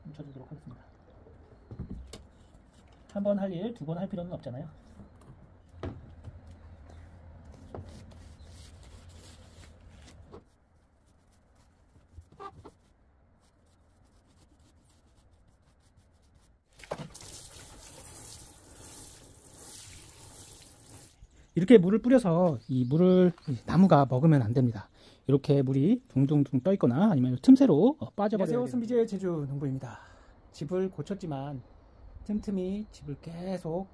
묻혀주도록 하겠습니다. 한 번 할 일 두 번 할 필요는 없잖아요. 이렇게 물을 뿌려서 이 물을 나무가 먹으면 안 됩니다. 이렇게 물이 둥둥둥 떠 있거나 아니면 틈새로 빠져버려야 돼요. 안녕하세요, 승비지의 제주 농부입니다. 집을 고쳤지만 틈틈이 집을 계속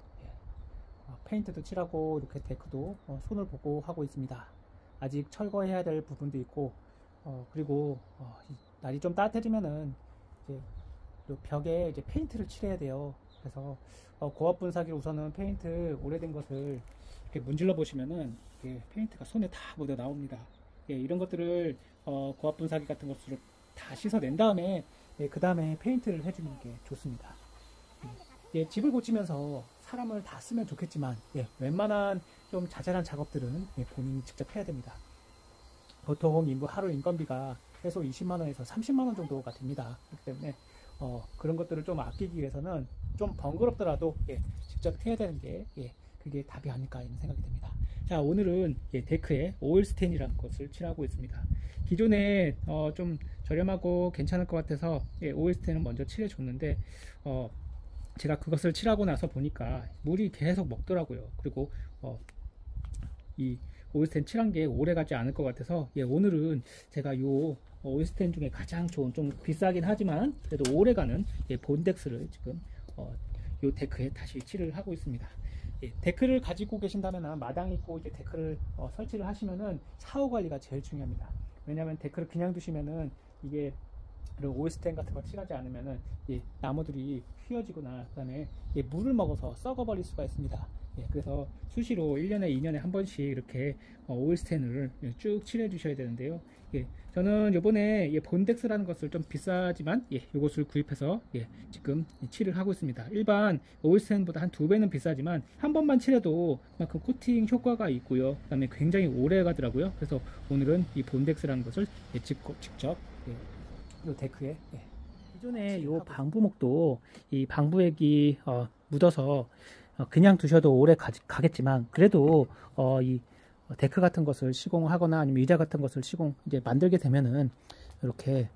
페인트도 칠하고 이렇게 데크도 손을 보고 하고 있습니다. 아직 철거해야 될 부분도 있고 그리고 날이 좀 따뜻해지면은 이제 벽에 이제 페인트를 칠해야 돼요. 그래서 고압 분사기로 우선은 페인트 오래된 것을 이렇게 문질러 보시면은 페인트가 손에 다 묻어 나옵니다. 이런 것들을 고압 분사기 같은 것으로 다 씻어낸 다음에 그 다음에 페인트를 해주는 게 좋습니다. 집을 고치면서 사람을 다 쓰면 좋겠지만 웬만한 좀 자잘한 작업들은 본인이 직접 해야 됩니다. 보통 하루 인건비가 최소 20만원에서 30만원 정도가 됩니다. 그렇기 때문에 그런 것들을 좀 아끼기 위해서는 좀 번거롭더라도 직접 해야 되는 게 그게 답이 아닐까 이런 생각이 듭니다. 자, 오늘은 데크에 오일 스테인이라는 것을 칠하고 있습니다. 기존에 좀 저렴하고 괜찮을 것 같아서 오일 스테인을 먼저 칠해 줬는데 제가 그것을 칠하고 나서 보니까 물이 계속 먹더라고요. 그리고 이 오일 스테인 칠한 게 오래 가지 않을 것 같아서 오늘은 제가 요 오일 스테인 중에 가장 좋은, 좀 비싸긴 하지만 그래도 오래가는 본덱스를 지금 요 데크에 다시 칠을 하고 있습니다. 데크를 가지고 계신다면 마당 있고 이제 데크를 설치를 하시면은 사후 관리가 제일 중요합니다. 왜냐하면 데크를 그냥 두시면은 이게 오일 스테인 같은 거 칠하지 않으면은 나무들이 휘어지거나 그다음에 물을 먹어서 썩어버릴 수가 있습니다. 그래서 수시로 1년에 2년에 한 번씩 이렇게 오일 스테인을 쭉 칠해 주셔야 되는데요. 저는 요번에 본덱스라는 것을 좀 비싸지만 요것을 구입해서 지금 칠을 하고 있습니다. 일반 오일 스테인보다 한 2배는 비싸지만 한 번만 칠해도 그만큼 코팅 효과가 있고요. 그 다음에 굉장히 오래 가더라고요. 그래서 오늘은 이 본덱스라는 것을 직접 요 데크에 기존에 요 방부목도 이 방부액이 묻어서 그냥 두셔도 오래 가겠지만 그래도 이 데크 같은 것을 시공을 하거나 아니면 의자 같은 것을 이제 만들게 되면은 이렇게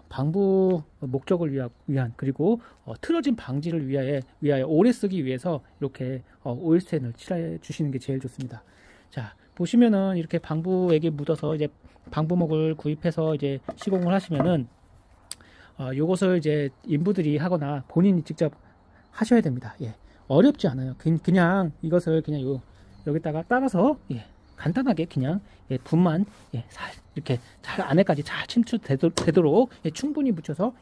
방부 목적을 위한 그리고 틀어짐 방지를 위하여 오래 쓰기 위해서 이렇게 오일 스테인을 칠해 주시는 게 제일 좋습니다. 자, 보시면은 이렇게 방부액이 묻어서 이제 방부목을 구입해서 이제 시공을 하시면은 요것을 이제 인부들이 하거나 본인이 직접 하셔야 됩니다. 어렵지 않아요. 그냥 이것을 그냥 여기다가 따라서 간단하게 그냥 분만 이렇게 잘 안에까지 잘 침투되도록 충분히 묻혀서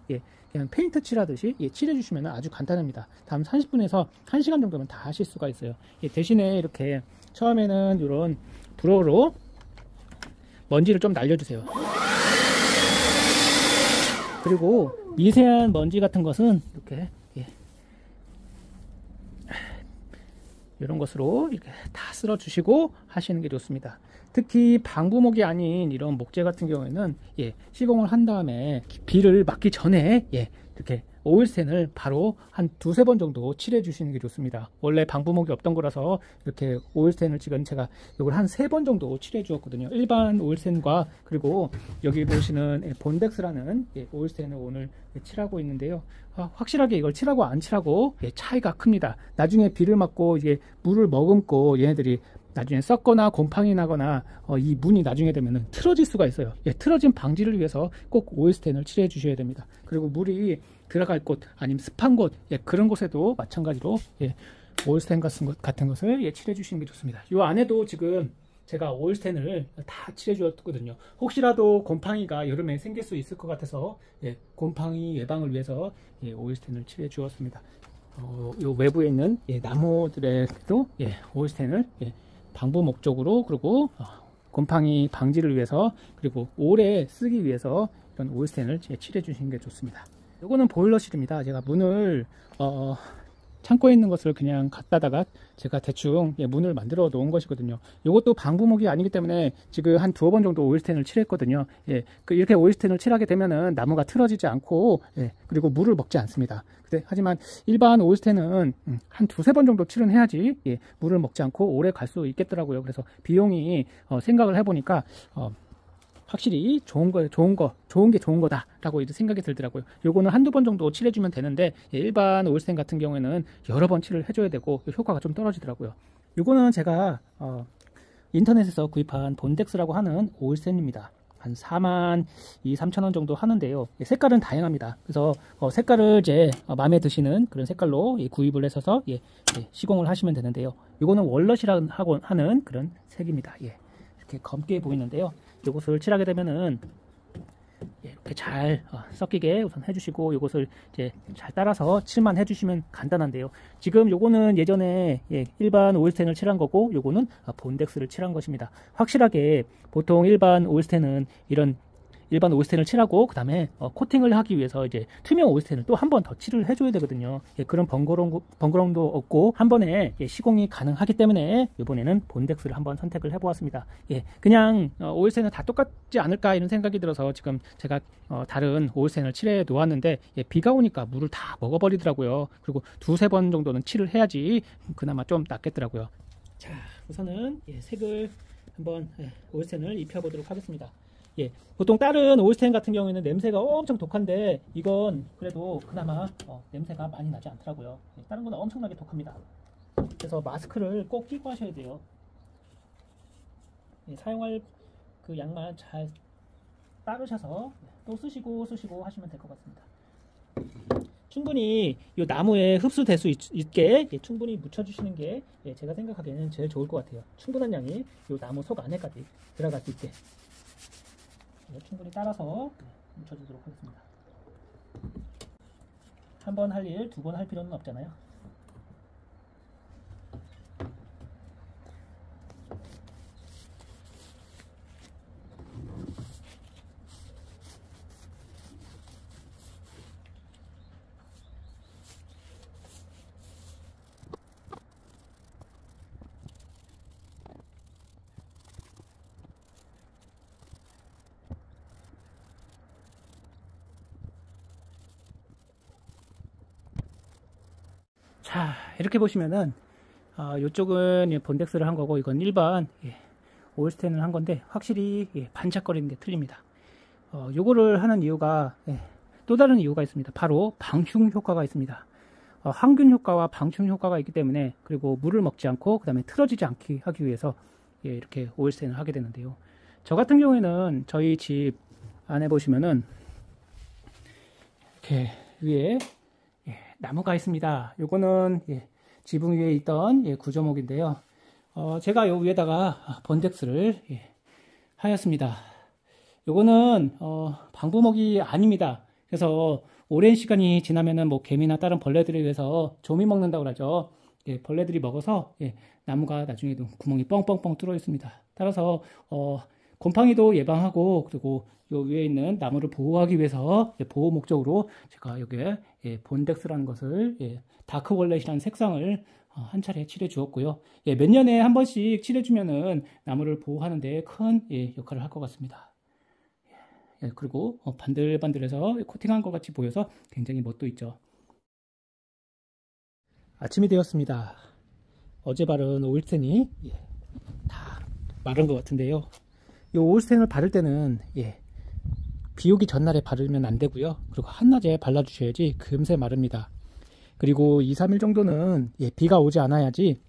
그냥 페인트 칠하듯이 칠해 주시면 아주 간단합니다. 다음 30분에서 1시간 정도면 다 하실 수가 있어요. 대신에 이렇게 처음에는 이런 브로우로 먼지를 좀 날려주세요. 그리고 미세한 먼지 같은 것은 이렇게 이런 것으로 이렇게 다 쓸어 주시고 하시는 게 좋습니다. 특히 방부목이 아닌 이런 목재 같은 경우에는 시공을 한 다음에 비를 맞기 전에 이렇게 오일 스테인을 바로 한 2-3번 정도 칠해 주시는 게 좋습니다. 원래 방부목이 없던 거라서 이렇게 오일 스테인을 지금 제가 이걸 한 3번 정도 칠해 주었거든요. 일반 오일 스테인과 그리고 여기 보시는 본덱스라는 오일 스테인을 오늘 칠하고 있는데요. 확실하게 이걸 칠하고 안 칠하고 차이가 큽니다. 나중에 비를 맞고 이게 물을 머금고 얘네들이 나중에 썩거나 곰팡이 나거나 이 문이 나중에 되면은 틀어질 수가 있어요. 같은 방지를 위해서 꼭 오일 스테인을 칠해 주셔야 됩니다. 그리고 물이 들어갈 곳 아니면 습한 곳 그런 곳에도 마찬가지로 오일 스테인 같은 것을 칠해 주시는 게 좋습니다. 이 안에도 지금 제가 오일 스테인을 다 칠해 주었거든요. 혹시라도 곰팡이가 여름에 생길 수 있을 것 같아서 곰팡이 예방을 위해서 오일 스테인을 칠해 주었습니다. 요 외부에 있는 나무들에도 오일 스테인을 방부 목적으로 그리고 곰팡이 방지를 위해서 그리고 오래 쓰기 위해서 이런 오일 스테인을 칠해 주시는 게 좋습니다. 요거는 보일러실입니다. 제가 문을 창고에 있는 것을 그냥 갖다다가 제가 대충 문을 만들어 놓은 것이거든요. 이것도 방부목이 아니기 때문에 지금 한 두어 번 정도 오일스텐을 칠했거든요. 이렇게 오일스텐을 칠하게 되면은 나무가 틀어지지 않고, 그리고 물을 먹지 않습니다. 하지만 일반 오일스텐은 한 두세 번 정도 칠은 해야지 물을 먹지 않고 오래 갈 수 있겠더라고요. 그래서 비용이 생각을 해보니까 확실히 좋은 게 좋은 거다라고 생각이 들더라고요. 요거는 한두 번 정도 칠해주면 되는데, 일반 오일스텐 같은 경우에는 여러 번 칠을 해줘야 되고 효과가 좀 떨어지더라고요. 요거는 제가 인터넷에서 구입한 본덱스라고 하는 오일스텐입니다. 한 42,000~43,000원 정도 하는데요. 색깔은 다양합니다. 그래서 색깔을 이제 마음에 드시는 그런 색깔로 구입을 해서 시공을 하시면 되는데요. 요거는 월넛이라고 하는 그런 색입니다. 이렇게 검게 보이는데요. 요것을 칠하게 되면은 이렇게 잘 섞이게 우선 해주시고, 요것을 이제 잘 따라서 칠만 해주시면 간단한데요. 지금 요거는 예전에 일반 오일스텐을 칠한 거고, 요거는 본덱스를 칠한 것입니다. 확실하게 보통 일반 오일스텐은 이런 일반 오일스텐을 칠하고 그 다음에 코팅을 하기 위해서 이제 투명 오일스텐을 또 한 번 더 칠을 해줘야 되거든요. 그런 번거로움도 없고 한 번에 시공이 가능하기 때문에 이번에는 본덱스를 한번 선택을 해보았습니다. 그냥 오일스텐은 다 똑같지 않을까 이런 생각이 들어서 지금 제가 다른 오일스텐을 칠해 놓았는데, 비가 오니까 물을 다 먹어버리더라고요. 그리고 두세 번 정도는 칠을 해야지 그나마 좀 낫겠더라고요. 자, 우선은 색을 한번 오일스텐을 입혀보도록 하겠습니다. 보통 다른 오일스텐 같은 경우에는 냄새가 엄청 독한데, 이건 그래도 그나마 냄새가 많이 나지 않더라고요. 다른 건 엄청나게 독합니다. 그래서 마스크를 꼭 끼고 하셔야 돼요. 사용할 그 양만 잘 따르셔서 또 쓰시고 하시면 될 것 같습니다. 충분히 이 나무에 흡수될 수 있게 충분히 묻혀주시는 게 제가 생각하기에는 제일 좋을 것 같아요. 충분한 양이 이 나무 속 안에까지 들어갈 수 있게 충분히 따라서 묻혀주도록 하겠습니다. 한 번 할 일 두 번 할 필요는 없잖아요. 자, 이렇게 보시면은 이쪽은 본덱스를 한 거고, 이건 일반 오일스텐을 한 건데 확실히 반짝거리는 게 틀립니다. 요거를 하는 이유가 또 다른 이유가 있습니다. 바로 방충 효과가 있습니다. 항균 효과와 방충 효과가 있기 때문에, 그리고 물을 먹지 않고 그 다음에 틀어지지 않게 하기 위해서 이렇게 오일스텐을 하게 되는데요. 저 같은 경우에는 저희 집 안에 보시면은 이렇게 위에 나무가 있습니다. 요거는 지붕 위에 있던 구조목인데요. 제가 요 위에다가 본덱스를 하였습니다. 요거는 방부목이 아닙니다. 그래서 오랜 시간이 지나면은 뭐 개미나 다른 벌레들에 의해서 조미 먹는다고 하죠. 벌레들이 먹어서 나무가 나중에도 구멍이 뻥뻥뻥 뚫어 있습니다. 따라서 곰팡이도 예방하고, 그리고 요 위에 있는 나무를 보호하기 위해서 보호 목적으로 제가 여기에 본덱스라는 것을 다크 월렛이라는 색상을 한 차례 칠해 주었고요. 몇 년에 한 번씩 칠해 주면은 나무를 보호하는 데 큰 역할을 할 것 같습니다. 그리고 반들반들해서 코팅한 것 같이 보여서 굉장히 멋도 있죠. 아침이 되었습니다. 어제 바른 오일스텐이 다 마른 것 같은데요. 이 오일스텐을 바를 때는 비 오기 전날에 바르면 안 되고요. 그리고 한낮에 발라주셔야지 금세 마릅니다. 그리고 2~3일 정도는 비가 오지 않아야지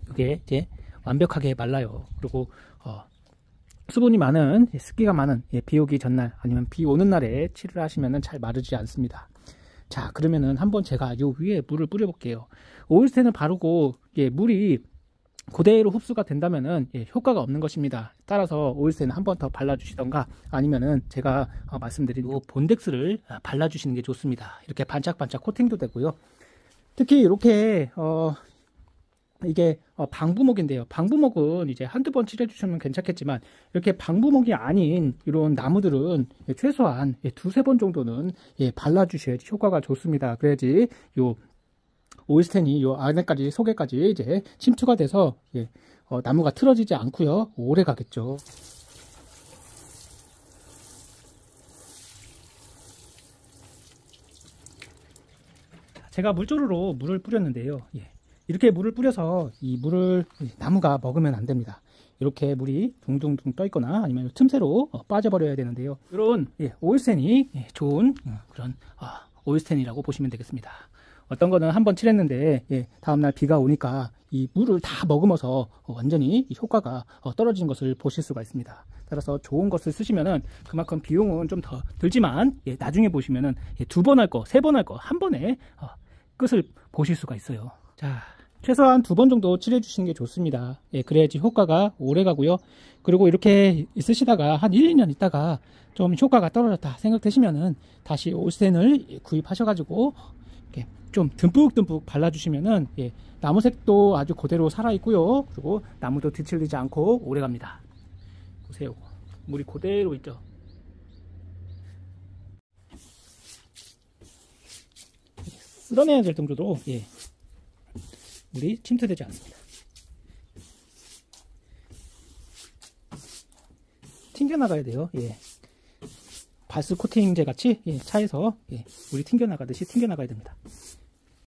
이게 이제 완벽하게 말라요. 그리고 수분이 많은, 습기가 많은 비 오기 전날 아니면 비 오는 날에 칠을 하시면 잘 마르지 않습니다. 자, 그러면은 한번 제가 요 위에 물을 뿌려 볼게요. 오일스텐을 바르고 물이 그대로 흡수가 된다면은 효과가 없는 것입니다. 따라서 오일스텐을 한 번 더 발라주시던가, 아니면은 제가 말씀드린 본덱스를 발라주시는 게 좋습니다. 이렇게 반짝반짝 코팅도 되고요. 특히 이렇게 이게 방부목인데요. 방부목은 이제 한두 번 칠해주시면 괜찮겠지만, 이렇게 방부목이 아닌 이런 나무들은 최소한 두세 번 정도는 발라주셔야지 효과가 좋습니다. 그래야지 요 오일스텐이 요 안에까지 속에까지 이제 침투가 돼서 나무가 틀어지지 않고요, 오래 가겠죠. 제가 물조르로 물을 뿌렸는데요. 이렇게 물을 뿌려서 이 물을 나무가 먹으면 안 됩니다. 이렇게 물이 둥둥둥 떠 있거나 아니면 틈새로 빠져버려야 되는데요. 이런 오일스텐이 좋은 그런 오일스텐이라고 보시면 되겠습니다. 어떤 거는 한번 칠했는데 다음날 비가 오니까 이 물을 다 머금어서 완전히 효과가 떨어진 것을 보실 수가 있습니다. 따라서 좋은 것을 쓰시면은 그만큼 비용은 좀 더 들지만 나중에 보시면은 2번 할 거, 3번 할 거 한 번에 끝을 보실 수가 있어요. 자, 최소한 2번 정도 칠해 주시는 게 좋습니다. 그래야지 효과가 오래 가고요. 그리고 이렇게 쓰시다가 한 1, 2년 있다가 좀 효과가 떨어졌다 생각되시면은 다시 오일스텐을 구입하셔가지고 이렇게 좀 듬뿍듬뿍 발라주시면은 나무색도 아주 그대로 살아있고요. 그리고 나무도 뒤틀리지 않고 오래 갑니다. 보세요. 물이 그대로 있죠. 쓸어내야 될 정도로 물이 침투되지 않습니다. 튕겨나가야 돼요. 발스 코팅제 같이 차에서 물이 튕겨나가듯이 튕겨나가야 됩니다.